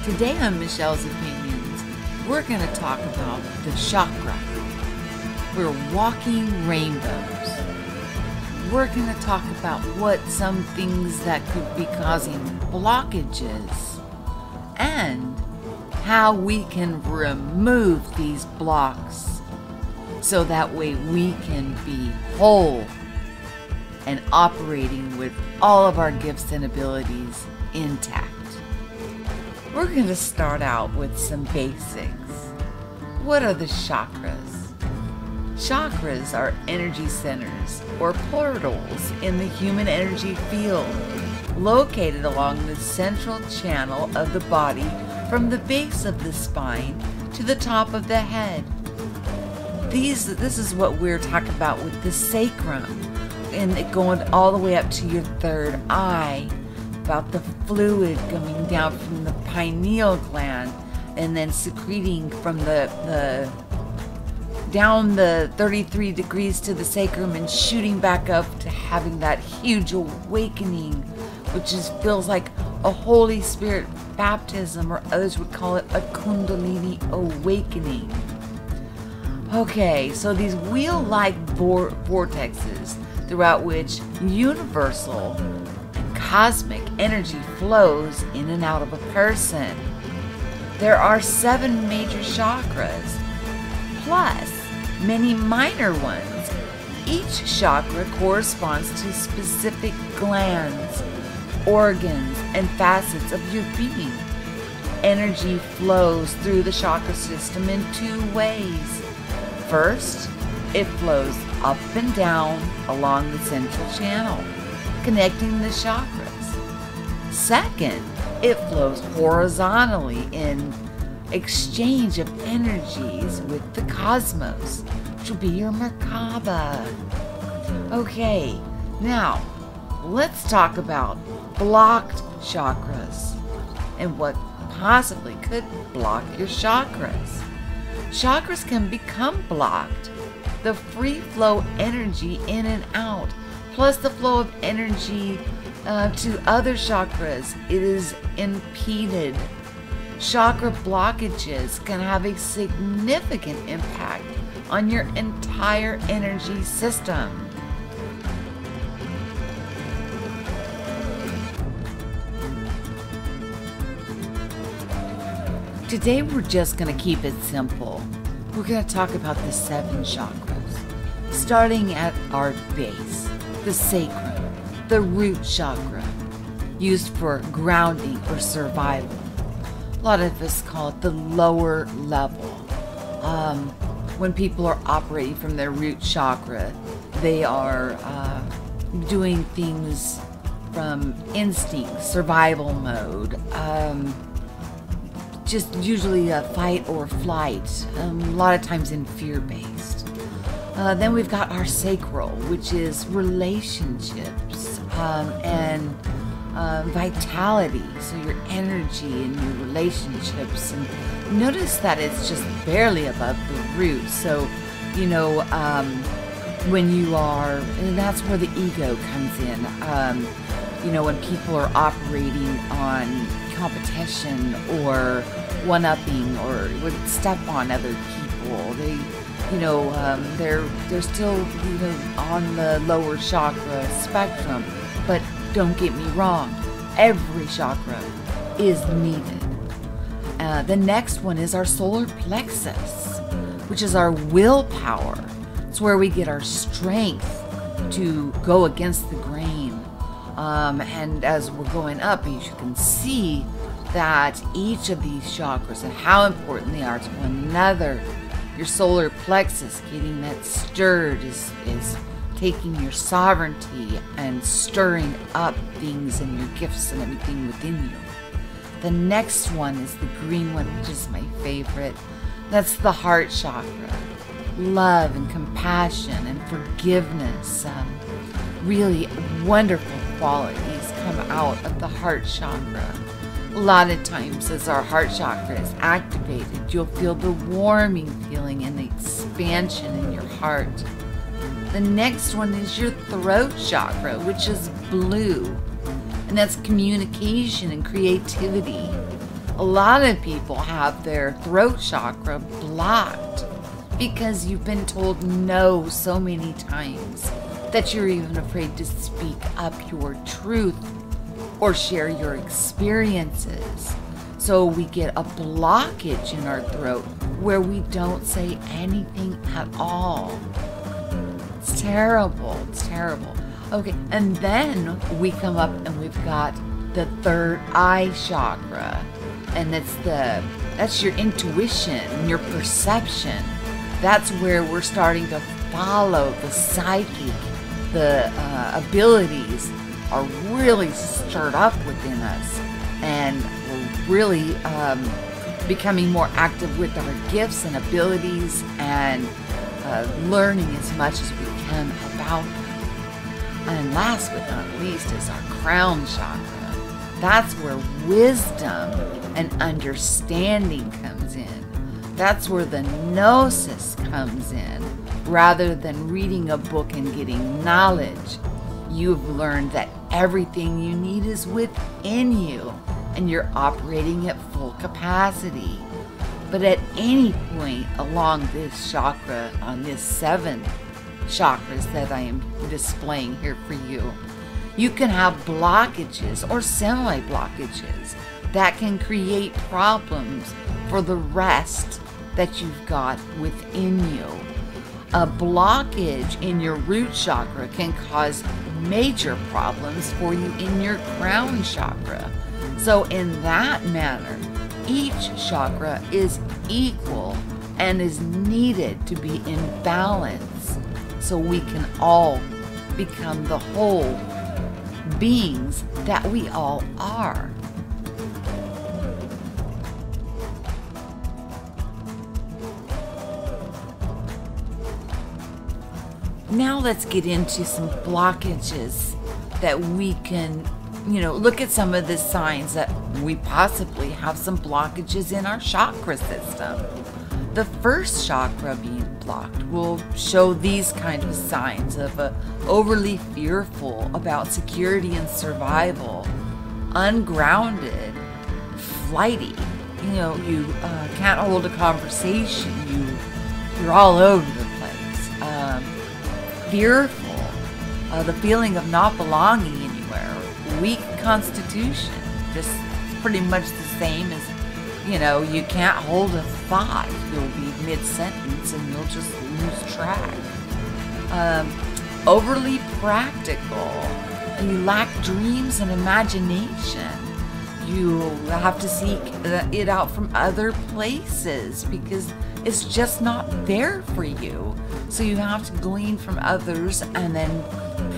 Today on Michelle's Opinions, we're going to talk about the chakra. We're walking rainbows. We're going to talk about what some things that could be causing blockages and how we can remove these blocks so that way we can be whole and operating with all of our gifts and abilities intact. We're going to start out with some basics. What are the chakras? Chakras are energy centers or portals in the human energy field, located along the central channel of the body from the base of the spine to the top of the head. This is what we're talking about with the sacrum, and it going all the way up to your third eye, about the fluid coming down from the pineal gland and then secreting from the down the 33 degrees to the sacrum and shooting back up to having that huge awakening, which feels like a Holy Spirit baptism, or others would call it a Kundalini awakening. Okay, so these wheel-like vortexes throughout which universal and cosmic energy flows in and out of a person. There are 7 major chakras, plus many minor ones. Each chakra corresponds to specific glands, organs, and facets of your being. Energy flows through the chakra system in 2 ways. First, it flows up and down along the central channel, connecting the chakras. Second, it flows horizontally in exchange of energies with the cosmos, which will be your Merkaba. Okay, now let's talk about blocked chakras and what possibly could block your chakras. Chakras can become blocked. The free flow energy in and out, plus the flow of energy to other chakras, it is impeded. Chakra blockages can have a significant impact on your entire energy system. Today we're just going to keep it simple. We're going to talk about the 7 chakras, starting at our base, the sacrum, the root chakra, used for grounding or survival. A lot of us call it the lower level. When people are operating from their root chakra, they are doing things from instinct, survival mode, just usually a fight or flight, a lot of times in fear-based. Then we've got our sacral, which is relationships and vitality, so your energy and your relationships. And notice that it's just barely above the root. So, when you are, and that's where the ego comes in. When people are operating on competition or one-upping or would step on other people, they're still on the lower chakra spectrum. But don't get me wrong, every chakra is needed. The next one is our solar plexus, which is our willpower. It's where we get our strength to go against the grain. And as we're going up, as you can see that each of these chakras and how important they are to one another. Your solar plexus, getting that stirred, is taking your sovereignty and stirring up things and your gifts and everything within you. The next one is the green one, which is my favorite. That's the heart chakra. Love and compassion and forgiveness. Really wonderful qualities come out of the heart chakra. A lot of times as our heart chakra is activated, you'll feel the warming feeling and the expansion in your heart. The next one is your throat chakra, which is blue. And that's communication and creativity. A lot of people have their throat chakra blocked because you've been told no so many times that you're even afraid to speak up your truth or share your experiences. So we get a blockage in our throat where we don't say anything at all. It's terrible. It's terrible. Okay, and then we come up and we've got the third eye chakra, and that's your intuition, your perception. That's where we're starting to follow the psychic. The abilities are really stirred up within us, and we're really becoming more active with our gifts and abilities, and learning as much as we can about them. And last but not least is our crown chakra. That's where wisdom and understanding comes in. That's where the gnosis comes in. Rather than reading a book and getting knowledge, you've learned that everything you need is within you, and you're operating at full capacity. But at any point along this chakra, on this 7 chakras that I am displaying here for you, you can have blockages or semi-blockages that can create problems for the rest that you've got within you. A blockage in your root chakra can cause major problems for you in your crown chakra. So in that manner, each chakra is equal and is needed to be in balance so we can all become the whole beings that we all are. Now let's get into some blockages that we can, look at some of the signs that we possibly have some blockages in our chakra system. The first chakra being blocked will show these kind of signs of overly fearful about security and survival, ungrounded, flighty. You can't hold a conversation. You're all over the place. Fearful, the feeling of not belonging anywhere, weak constitution, just pretty much the same as, you can't hold a thought. You'll be mid-sentence and you'll just lose track. Overly practical, you lack dreams and imagination. You have to seek it out from other places because it's just not there for you. So you have to glean from others and then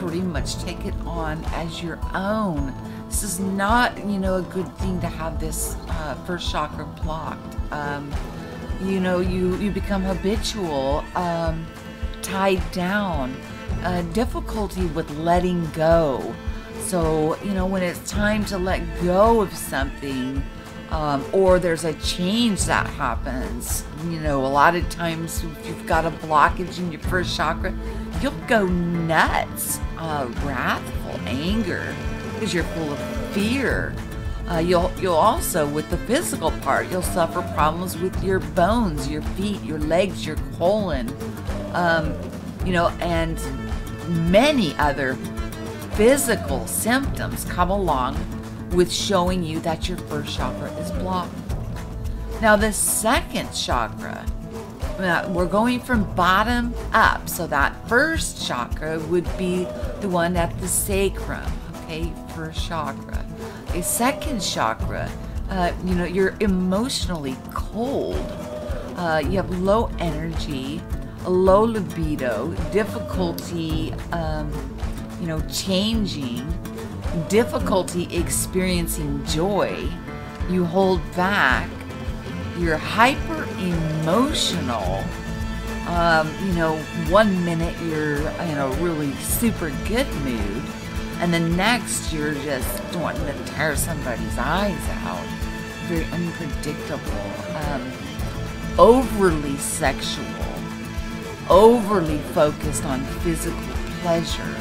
pretty much take it on as your own. This is not, a good thing to have this first chakra blocked. You become habitual, tied down, difficulty with letting go. So, when it's time to let go of something, or there's a change that happens, a lot of times if you've got a blockage in your first chakra, you'll go nuts, wrathful, anger, because you're full of fear. You'll also, with the physical part, you'll suffer problems with your bones, your feet, your legs, your colon, and many other physical symptoms come along with showing you that your first chakra is blocked. Now the second chakra, we're going from bottom up. So that first chakra would be the one at the sacrum, okay, first chakra. A second chakra, you're emotionally cold. You have low energy, low libido, difficulty, changing, difficulty experiencing joy. You hold back. You're hyper emotional. 1 minute you're in a really super good mood, and the next you're just wanting to tear somebody's eyes out. Very unpredictable. Overly sexual. Overly focused on physical pleasure.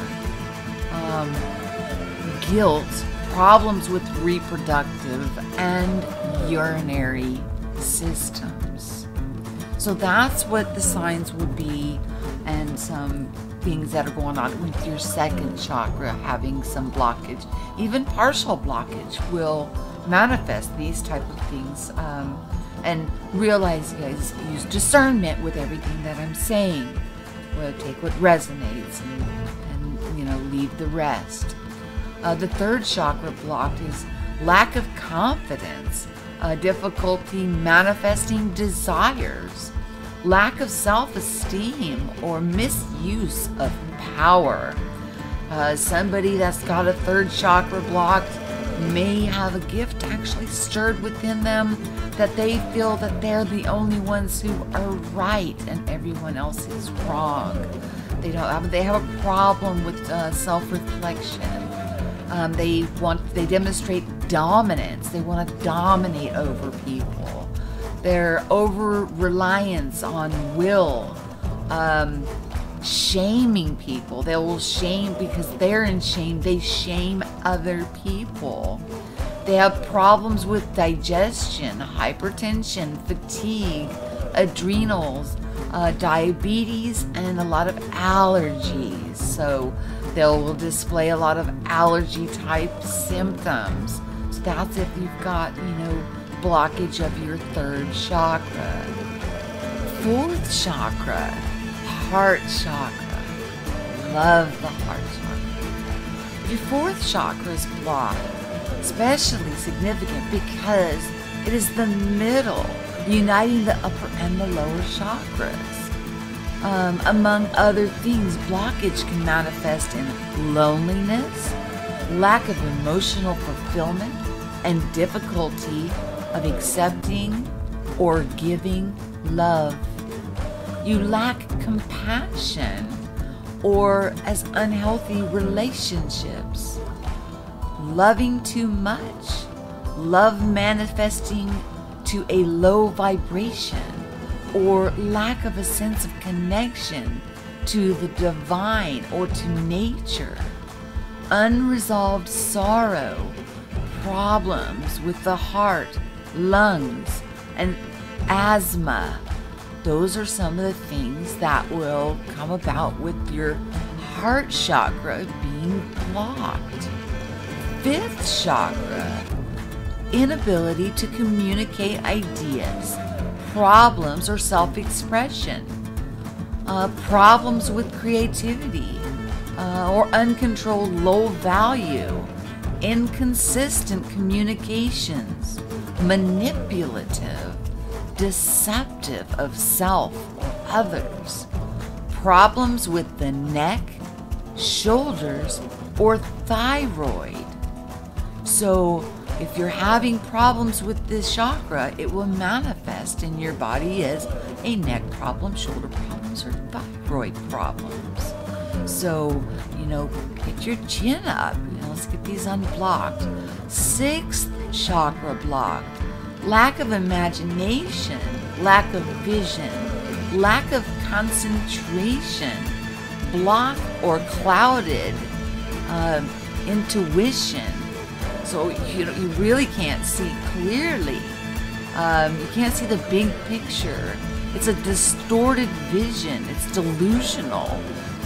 Guilt, problems with reproductive and urinary systems. So that's what the signs would be, and some things that are going on with your second chakra having some blockage. Even partial blockage will manifest these type of things. And realize, you guys, use discernment with everything that I'm saying. Well, take what resonates and you know, leave the rest. The third chakra blocked is lack of confidence, difficulty manifesting desires, lack of self-esteem, or misuse of power. Somebody that's got a third chakra blocked may have a gift actually stirred within them that they feel that they're the only ones who are right and everyone else is wrong. They have a problem with self-reflection. They demonstrate dominance. They want to dominate over people. Their over-reliance on will, shaming people. They will shame because they're in shame. They shame other people. They have problems with digestion, hypertension, fatigue, adrenals, diabetes, and a lot of allergies. So they'll display a lot of allergy type symptoms. So that's if you've got, you know, blockage of your third chakra. Fourth chakra, heart chakra. Love the heart chakra. Your fourth chakra is blocked, especially significant because it is the middle, uniting the upper and the lower chakras. Among other things, blockage can manifest in loneliness, lack of emotional fulfillment, and difficulty of accepting or giving love. You lack compassion or as unhealthy relationships. Loving too much, love manifesting to a low vibration, or lack of a sense of connection to the divine or to nature. Unresolved sorrow, problems with the heart, lungs, and asthma. Those are some of the things that will come about with your heart chakra being blocked. Fifth chakra, inability to communicate ideas, problems or self-expression, problems with creativity, or uncontrolled low value, inconsistent communications, manipulative, deceptive of self or others, problems with the neck, shoulders, or thyroid. So if you're having problems with this chakra, it will manifest in your body as a neck problem, shoulder problems, or thyroid problems. So, you know, get your chin up. You know, let's get these unblocked. Sixth chakra blocked. Lack of imagination, lack of vision, lack of concentration, blocked or clouded intuition. So you really can't see clearly. You can't see the big picture. It's a distorted vision. It's delusional.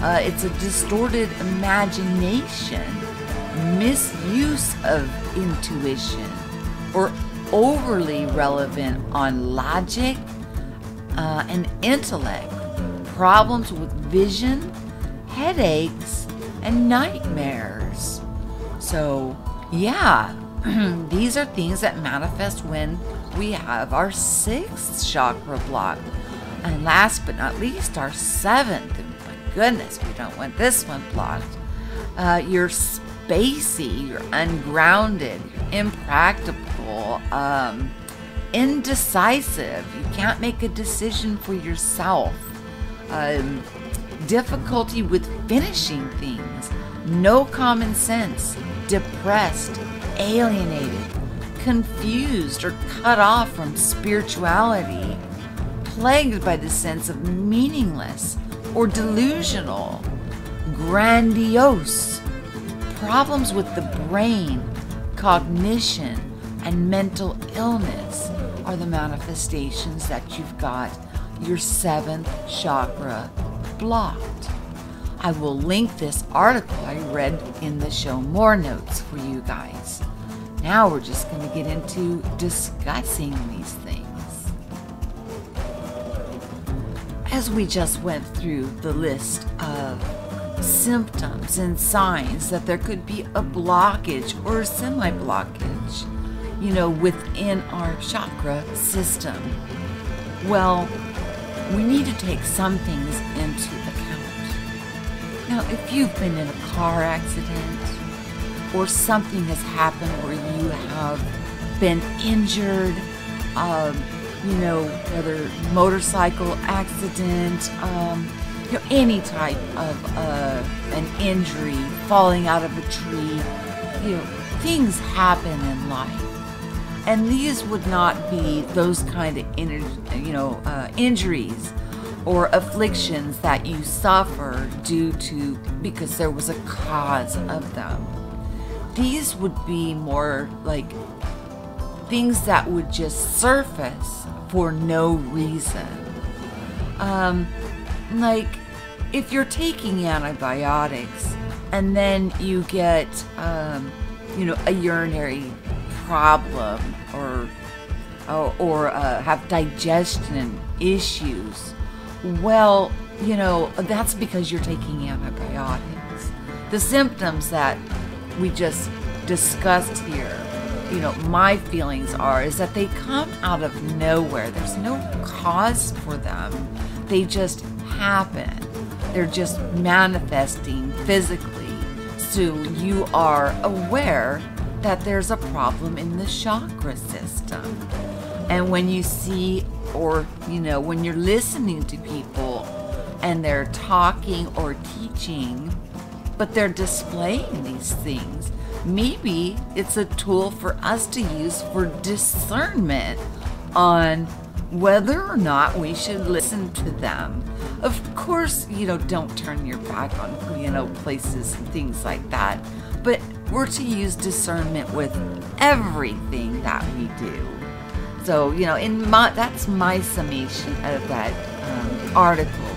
It's a distorted imagination, misuse of intuition, or overly relevant on logic and intellect, problems with vision, headaches, and nightmares. So, yeah, these are things that manifest when we have our sixth chakra blocked. And last but not least, our seventh. And my goodness, we don't want this one blocked. You're spacey, you're ungrounded, you're impractical, indecisive. You can't make a decision for yourself. Difficulty with finishing things. No common sense. Depressed, alienated, confused, or cut off from spirituality. Plagued by the sense of meaningless or delusional. Grandiose. Problems with the brain, cognition, and mental illness are the manifestations that you've got your 7th chakra blocked. I will link this article I read in the show more notes for you guys. Now we're just going to get into discussing these things. As we just went through the list of symptoms and signs that there could be a blockage or a semi-blockage, within our chakra system. Well, we need to take some things into account. Now, if you've been in a car accident or something has happened where you have been injured, whether motorcycle accident, any type of an injury, falling out of a tree, things happen in life. And these would not be those kind of injuries or afflictions that you suffer because there was a cause of them. These would be more like things that would just surface for no reason. Like if you're taking antibiotics and then you get, a urinary problem or have digestion issues, well, that's because you're taking antibiotics. The symptoms that we just discussed here, my feelings is that they come out of nowhere. There's no cause for them. They just happen. They're just manifesting physically. So you are aware that there's a problem in the chakra system. And when you see or, when you're listening to people and they're talking or teaching, but they're displaying these things, maybe it's a tool for us to use for discernment on whether or not we should listen to them. Of course, don't turn your back on, places and things like that. But we're to use discernment with everything that we do. So, that's my summation of that article.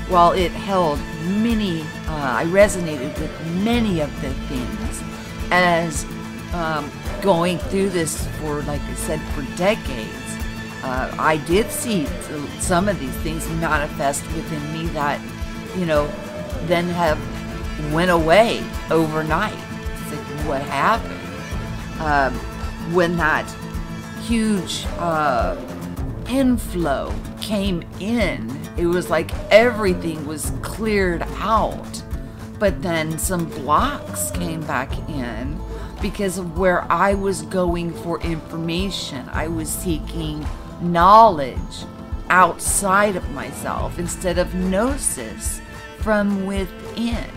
While it held many, I resonated with many of the things as going through this for, like I said, for decades. I did see some of these things manifest within me that, then have went away overnight. It's like, what happened? When that huge inflow came in, it was like everything was cleared out. But then some blocks came back in because of where I was going for information. I was seeking knowledge outside of myself instead of gnosis from within.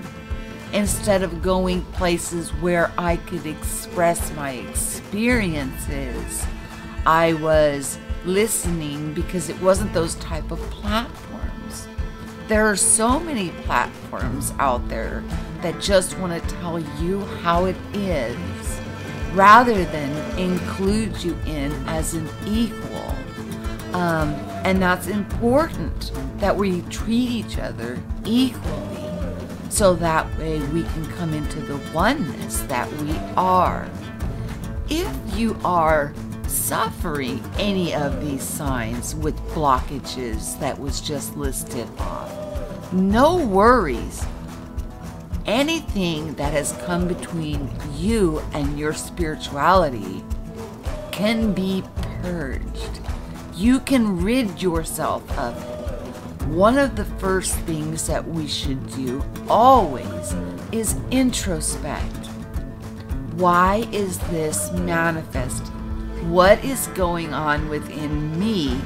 Instead of going places where I could express my experiences, I was listening because it wasn't those type of platforms. There are so many platforms out there that just want to tell you how it is rather than include you in as an equal. And that's important that we treat each other equally. So that way we can come into the oneness that we are. If you are suffering any of these signs with blockages that was just listed off, no worries. Anything that has come between you and your spirituality can be purged. You can rid yourself of it. One of the first things that we should do always is introspect. Why is this manifesting? What is going on within me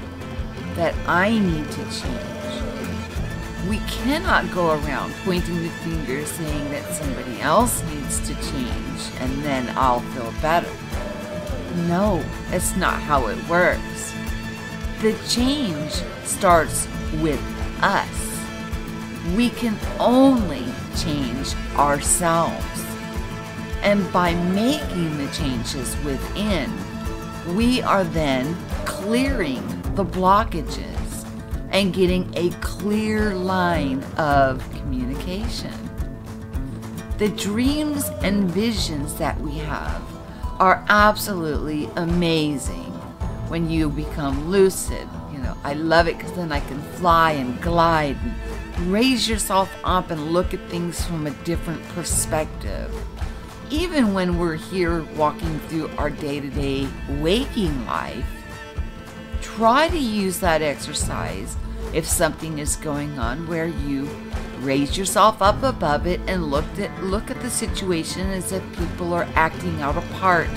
that I need to change? We cannot go around pointing the finger saying that somebody else needs to change and then I'll feel better. No, it's not how it works. The change starts with us. We can only change ourselves. And by making the changes within, we are then clearing the blockages and getting a clear line of communication. The dreams and visions that we have are absolutely amazing when you become lucid. You know, I love it because then I can fly and glide and raise yourself up and look at things from a different perspective. Even when we're here walking through our day-to-day waking life, try to use that exercise if something is going on where you raise yourself up above it and look at the situation as if people are acting out a part,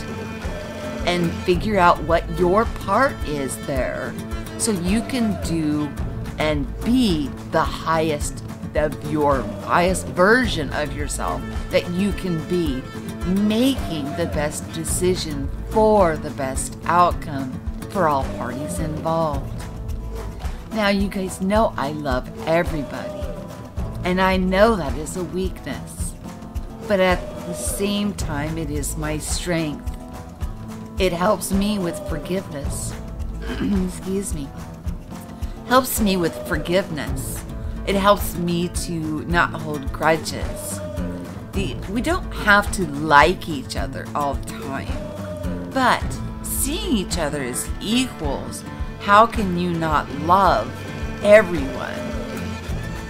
and figure out what your part is there so you can do and be the highest of your highest version of yourself that you can be, making the best decision for the best outcome for all parties involved. Now, you guys know I love everybody, and I know that is a weakness, but at the same time, it is my strength. It helps me with forgiveness. Excuse me. Helps me with forgiveness. It helps me to not hold grudges. We don't have to like each other all the time, but seeing each other as equals, how can you not love everyone?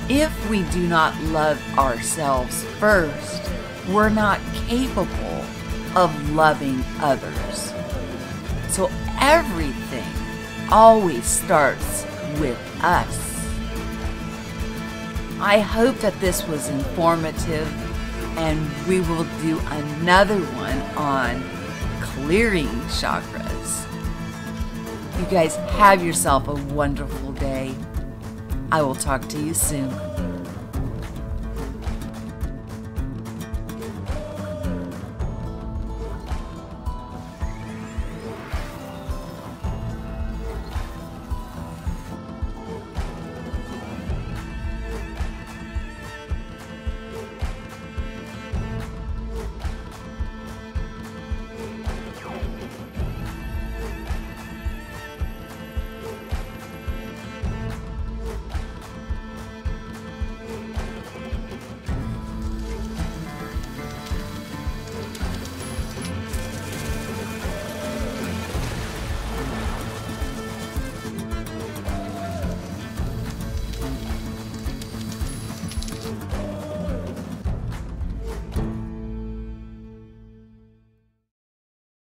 If we do not love ourselves first, we're not capable of loving others. So everything always starts with us. I hope that this was informative, and we will do another one on clearing chakras. You guys have yourself a wonderful day. I will talk to you soon.